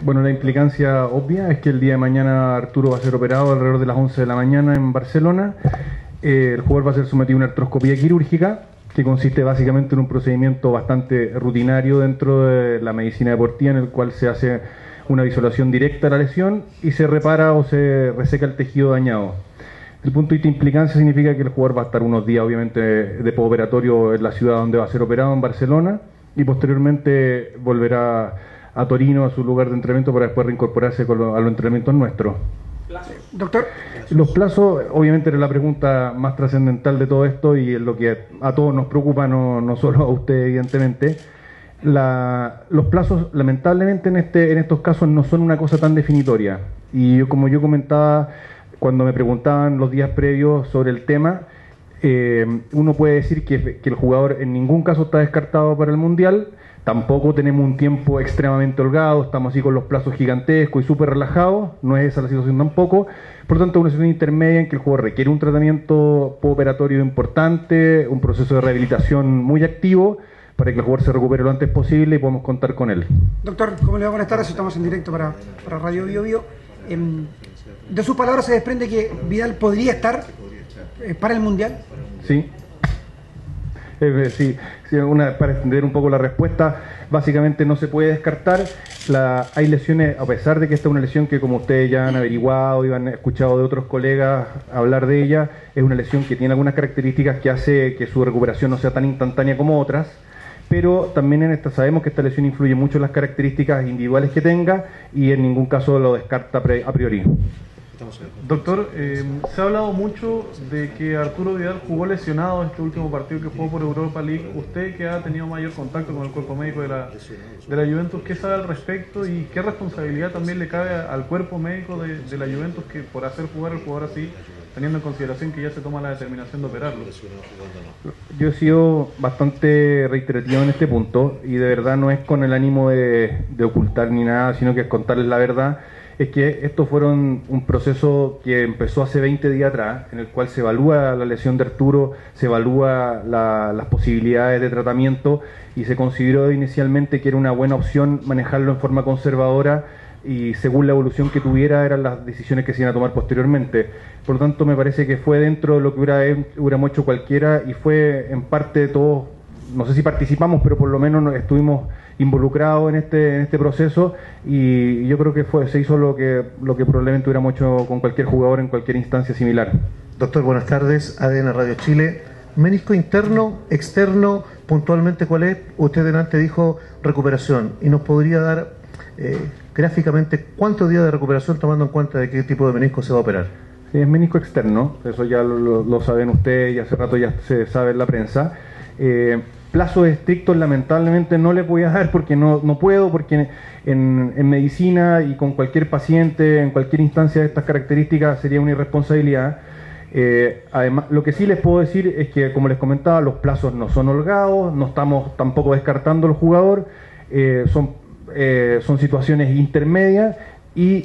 Bueno, la implicancia obvia es que el día de mañana Arturo va a ser operado alrededor de las 11 de la mañana en Barcelona. El jugador va a ser sometido a una artroscopía quirúrgica, que consiste básicamente en un procedimiento bastante rutinario dentro de la medicina deportiva, en el cual se hace una visualización directa a la lesión y se repara o se reseca el tejido dañado. El punto de implicancia significa que el jugador va a estar unos días, obviamente, de postoperatorio en la ciudad donde va a ser operado, en Barcelona, y posteriormente volverá a Torino, a su lugar de entrenamiento, para después reincorporarse a los entrenamientos nuestros. Doctor. Los plazos, obviamente, era la pregunta más trascendental de todo esto y es lo que a todos nos preocupa, no solo a usted, evidentemente. Los plazos, lamentablemente, en estos casos no son una cosa tan definitoria. Y como yo comentaba, cuando me preguntaban los días previos sobre el tema, uno puede decir que el jugador en ningún caso está descartado para el Mundial. Tampoco tenemos un tiempo extremadamente holgado, estamos así con los plazos gigantescos y súper relajados, no es esa la situación tampoco. Por lo tanto, es una situación intermedia en que el jugador requiere un tratamiento postoperatorio importante, un proceso de rehabilitación muy activo, para que el jugador se recupere lo antes posible y podamos contar con él. Doctor, ¿cómo le va? Buenas tardes, estamos en directo para Radio Bio Bio. De sus palabras se desprende que Vidal podría estar para el Mundial. Sí. Sí, para extender un poco la respuesta, básicamente no se puede descartar. Hay lesiones, a pesar de que esta es una lesión que, como ustedes ya han averiguado y han escuchado de otros colegas hablar de ella, es una lesión que tiene algunas características que hace que su recuperación no sea tan instantánea como otras, pero también sabemos que esta lesión influye mucho en las características individuales que tenga y en ningún caso lo descarta a priori. Doctor, se ha hablado mucho de que Arturo Vidal jugó lesionado este último partido que jugó por Europa League. Usted, que ha tenido mayor contacto con el cuerpo médico de la Juventus, ¿qué sabe al respecto y qué responsabilidad también le cabe al cuerpo médico de la Juventus que por hacer jugar al jugador así, teniendo en consideración que ya se toma la determinación de operarlo? Yo he sido bastante reiterativo en este punto y de verdad no es con el ánimo de ocultar ni nada, sino que es contarles la verdad. Es que esto fueron un proceso que empezó hace 20 días atrás, en el cual se evalúa la lesión de Arturo, se evalúa las posibilidades de tratamiento y se consideró inicialmente que era una buena opción manejarlo en forma conservadora y según la evolución que tuviera eran las decisiones que se iban a tomar posteriormente. Por lo tanto, me parece que fue dentro de lo que hubiéramos hecho cualquiera y fue en parte de todos, no sé si participamos, pero por lo menos estuvimos involucrados en este proceso y yo creo que se hizo lo que probablemente hubiéramos hecho con cualquier jugador en cualquier instancia similar. Doctor, buenas tardes, ADN Radio Chile. Menisco interno, externo, puntualmente ¿cuál es? Usted delante dijo recuperación y nos podría dar gráficamente cuántos días de recuperación tomando en cuenta de qué tipo de menisco se va a operar. Sí, es menisco externo, eso ya lo saben ustedes y hace rato ya se sabe en la prensa. Plazos estrictos lamentablemente no le voy a dar porque no puedo, porque en medicina y con cualquier paciente, en cualquier instancia de estas características sería una irresponsabilidad. Además, lo que sí les puedo decir es que, como les comentaba, los plazos no son holgados, no estamos tampoco descartando al jugador, son situaciones intermedias y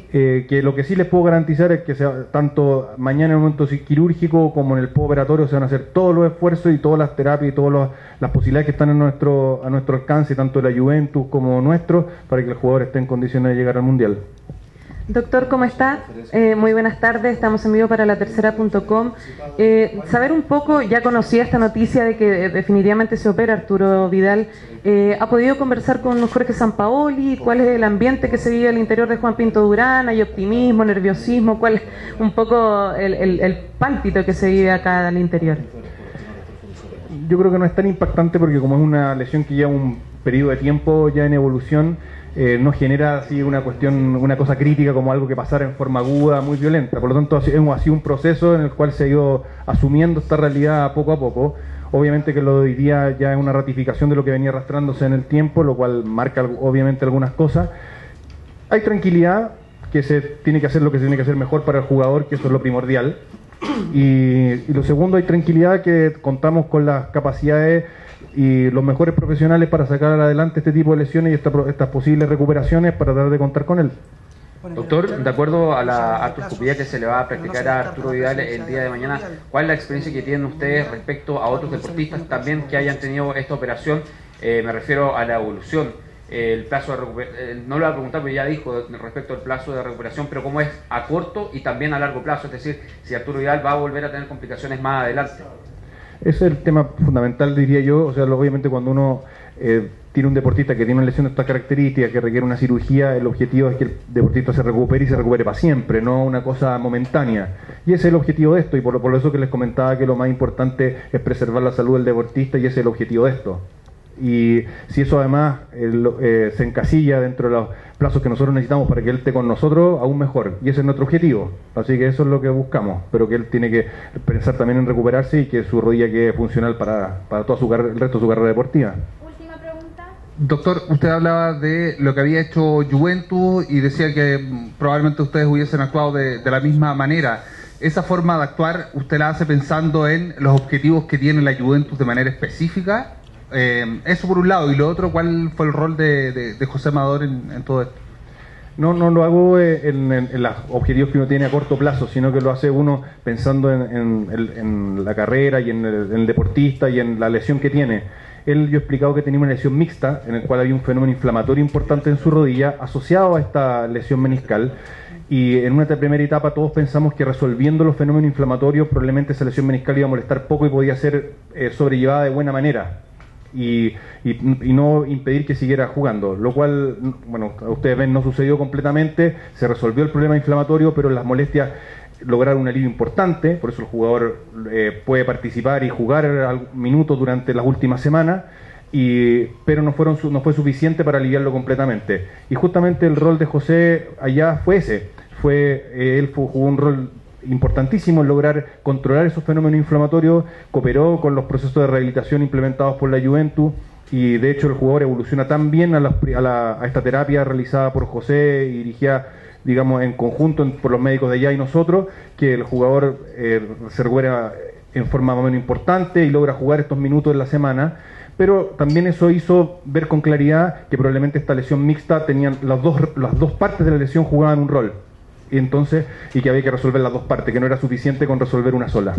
que lo que sí les puedo garantizar es que tanto mañana en el momento quirúrgico como en el postoperatorio se van a hacer todos los esfuerzos y todas las terapias y todas las posibilidades que están a nuestro alcance, tanto de la Juventus como nuestro, para que el jugador esté en condiciones de llegar al Mundial. Doctor, ¿cómo está? Muy buenas tardes, estamos en vivo para latercera.com. Saber un poco, ya conocía esta noticia de que definitivamente se opera Arturo Vidal. ¿Ha podido conversar con Jorge Sampaoli? ¿Cuál es el ambiente que se vive al interior de Juan Pinto Durán? ¿Hay optimismo, nerviosismo? ¿Cuál es un poco el pálpito que se vive acá al interior? Yo creo que no es tan impactante porque como es una lesión que lleva un periodo de tiempo ya en evolución, no genera así una cosa crítica como algo que pasara en forma aguda, muy violenta. Por lo tanto, ha sido un proceso en el cual se ha ido asumiendo esta realidad poco a poco. Obviamente que lo de hoy día ya es una ratificación de lo que venía arrastrándose en el tiempo, lo cual marca obviamente algunas cosas. Hay tranquilidad, que se tiene que hacer lo que se tiene que hacer mejor para el jugador, que eso es lo primordial. Y lo segundo, hay tranquilidad, que contamos con las capacidades y los mejores profesionales para sacar adelante este tipo de lesiones y estas posibles recuperaciones para tratar de contar con él. Doctor, de acuerdo a la artroscopía que se le va a practicar a Arturo Vidal el día de mañana, ¿cuál es la experiencia que tienen ustedes respecto a otros deportistas también que hayan tenido esta operación? Me refiero a la evolución. el plazo de recuperación, no lo voy a preguntar porque ya dijo respecto al plazo de recuperación, pero cómo es a corto y también a largo plazo, es decir, si Arturo Vidal va a volver a tener complicaciones más adelante. Ese es el tema fundamental, diría yo. O sea, obviamente cuando uno tiene un deportista que tiene una lesión de estas características, que requiere una cirugía, el objetivo es que el deportista se recupere y se recupere para siempre, no una cosa momentánea. Y ese es el objetivo de esto, y por eso que les comentaba que lo más importante es preservar la salud del deportista, y ese es el objetivo de esto. Y si eso además se encasilla dentro de los plazos que nosotros necesitamos para que él esté con nosotros, aún mejor. Y ese es nuestro objetivo. Así que eso es lo que buscamos. Pero que él tiene que pensar también en recuperarse y que su rodilla quede funcional para todo el resto de su carrera deportiva. Última pregunta. Doctor, usted hablaba de lo que había hecho Juventus y decía que probablemente ustedes hubiesen actuado de la misma manera. ¿Esa forma de actuar usted la hace pensando en los objetivos que tiene la Juventus de manera específica? Eso por un lado, y lo otro, ¿cuál fue el rol de José Amador en todo esto? No lo hago en los objetivos que uno tiene a corto plazo, sino que lo hace uno pensando en la carrera y en el deportista y en la lesión que tiene. Yo he explicado que tenía una lesión mixta, en el cual había un fenómeno inflamatorio importante en su rodilla asociado a esta lesión meniscal. Y en una primera etapa todos pensamos que resolviendo los fenómenos inflamatorios probablemente esa lesión meniscal iba a molestar poco y podía ser sobrellevada de buena manera. Y no impedir que siguiera jugando, lo cual, bueno, ustedes ven, no sucedió completamente, se resolvió el problema inflamatorio, pero las molestias lograron un alivio importante, por eso el jugador puede participar y jugar minutos durante las últimas semanas, pero no fue suficiente para aliviarlo completamente. Y justamente el rol de José allá fue ese, él jugó un rol importantísimo en lograr controlar esos fenómenos inflamatorios, cooperó con los procesos de rehabilitación implementados por la Juventus, y de hecho el jugador evoluciona tan bien a esta terapia realizada por José y dirigida, digamos, en conjunto por los médicos de allá y nosotros, que el jugador se recupera en forma más o menos importante y logra jugar estos minutos en la semana. Pero también eso hizo ver con claridad que probablemente esta lesión mixta tenían las dos partes de la lesión jugaban un rol. Y que había que resolver las dos partes, que no era suficiente con resolver una sola.